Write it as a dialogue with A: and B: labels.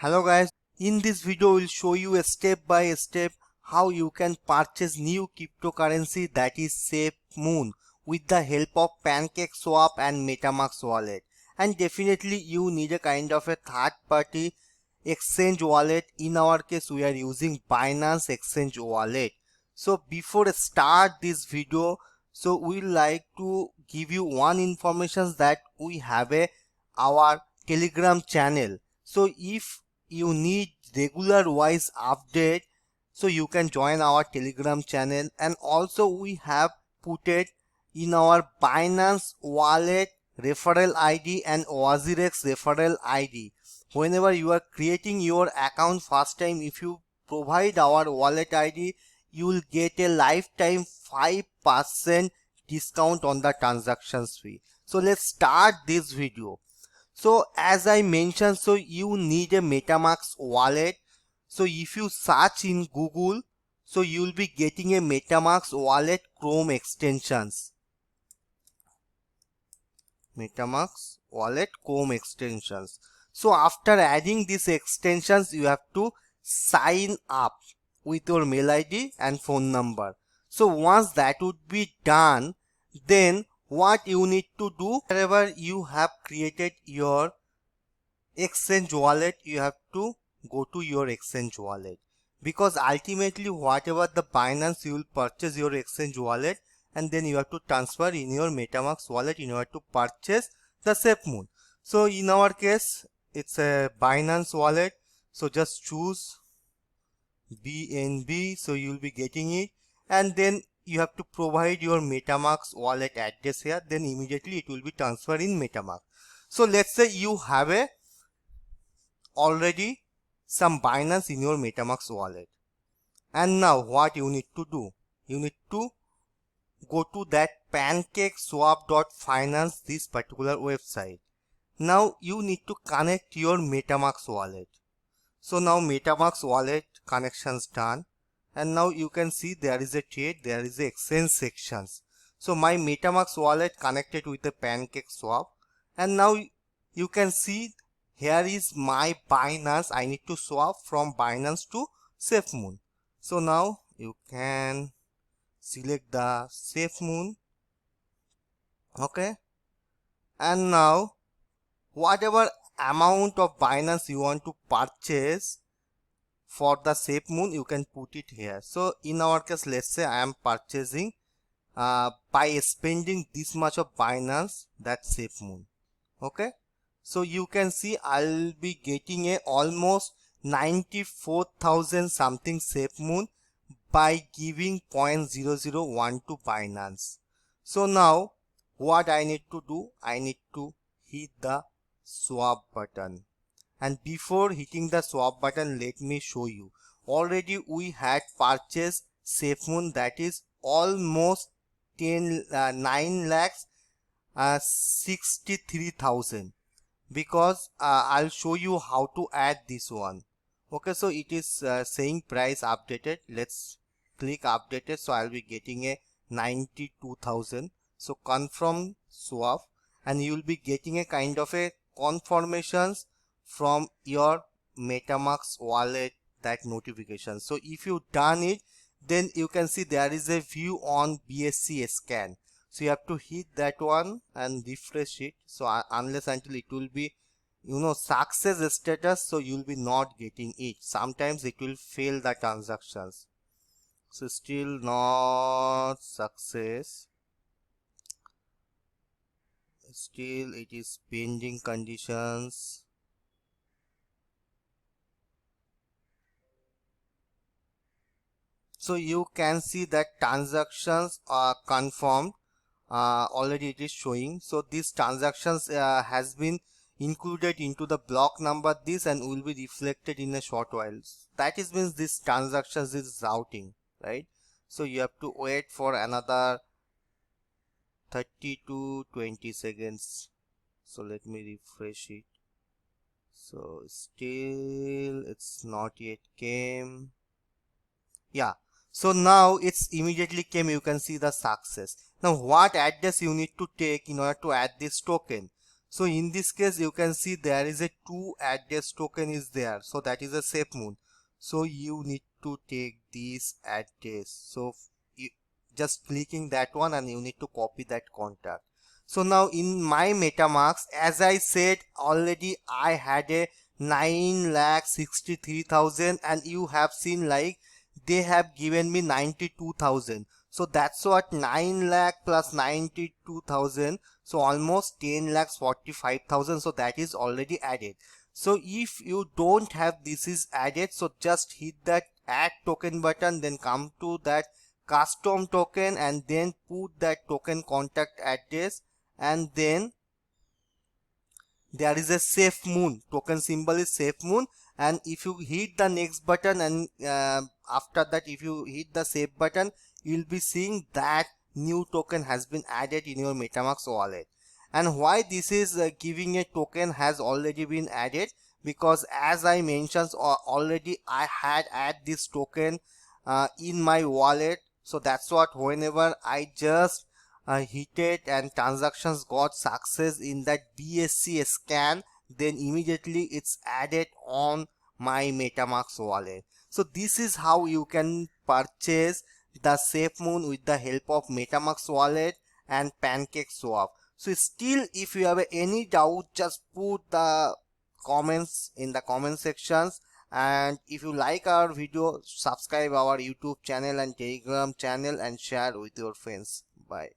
A: Hello guys, in this video we'll show you a step by step how you can purchase new cryptocurrency that is SafeMoon with the help of PancakeSwap and MetaMask wallet. And definitely you need a kind of a third party exchange wallet. In our case we are using Binance Exchange Wallet. So before start this video, so we like to give you one information that we have our Telegram channel. So if you need regular wise update, so you can join our Telegram channel. And also we have put it in our Binance wallet referral ID and Wazirex referral ID. Whenever you are creating your account first time, if you provide our wallet ID, you will get a lifetime 5% discount on the transactions fee. So let's start this video. So as I mentioned, so you need a MetaMask wallet. So if you search in Google, so you will be getting a MetaMask wallet Chrome extensions. MetaMask wallet Chrome extensions. So after adding these extensions, you have to sign up with your mail ID and phone number. So once that would be done, then what you need to do, wherever you have created your exchange wallet, you have to go to your exchange wallet, because ultimately whatever the Binance, you will purchase your exchange wallet and then you have to transfer in your MetaMask wallet in order to purchase the SafeMoon. So in our case it's a Binance wallet, so just choose BNB, so you will be getting it, and then you have to provide your MetaMask wallet address here, then immediately it will be transferred in MetaMask. So let's say you have a already some Binance in your MetaMask wallet, and now what you need to do, you need to go to that pancakeswap.finance, this particular website. Now you need to connect your MetaMask wallet. So now MetaMask wallet connections done, and now you can see there is a trade, there is a exchange sections. So my MetaMask wallet connected with the PancakeSwap, and now you can see here is my Binance. I need to swap from Binance to SafeMoon. So now you can select the SafeMoon. Okay, and now whatever amount of Binance you want to purchase for the SafeMoon, you can put it here. So in our case, let's say I am purchasing by spending this much of Binance, that's SafeMoon. Okay, so you can see I'll be getting a almost 94,000 something SafeMoon by giving 0.0012 to Binance. So now what I need to do, I need to hit the swap button. And before hitting the swap button, let me show you. Already we had purchased SafeMoon, that is almost 9 lakhs 63,000, because I'll show you how to add this one. Okay, so it is saying price updated. Let's click updated, so I'll be getting a 92,000. So confirm swap, and you will be getting a kind of a confirmations from your MetaMask wallet, that notification. So if you done it, then you can see there is a view on BSC scan. So you have to hit that one and refresh it. So unless until it will be, success status, so you will be not getting it. Sometimes it will fail the transactions. So still not success, still it is pending conditions. So you can see that transactions are confirmed. Already it is showing. So these transactions has been included into the block number this, and will be reflected in a short while. That is means this transactions is routing, right? So you have to wait for another 30 to 20 seconds. So let me refresh it. So still it's not yet came. Yeah, so now it's immediately came. You can see the success. Now what address you need to take in order to add this token? So in this case you can see there is a 2 address token is there, so that is a SafeMoon. So you need to take this address, so you just clicking that one and you need to copy that contact. So now in my MetaMask, as I said already, I had a 9,63,000 and you have seen like they have given me 92,000. So that's what 9 lakh plus 92,000, so almost 10 lakhs 45,000. So that is already added. So if you don't have this is added, so just hit that add token button, then come to that custom token and then put that token contact address, and then there is a SafeMoon token symbol is SafeMoon, and if you hit the next button and after that if you hit the save button, you'll be seeing that new token has been added in your MetaMask wallet. And why this is giving a token has already been added, because as I mentioned already, I had add this token in my wallet. So that's what whenever I just hit it and transactions got success in that BSC scan, then immediately it's added on my MetaMask wallet. So this is how you can purchase the SafeMoon with the help of MetaMask wallet and PancakeSwap. So still, if you have any doubt, just put the comments in the comment sections. And if you like our video, subscribe our YouTube channel and Telegram channel and share with your friends. Bye.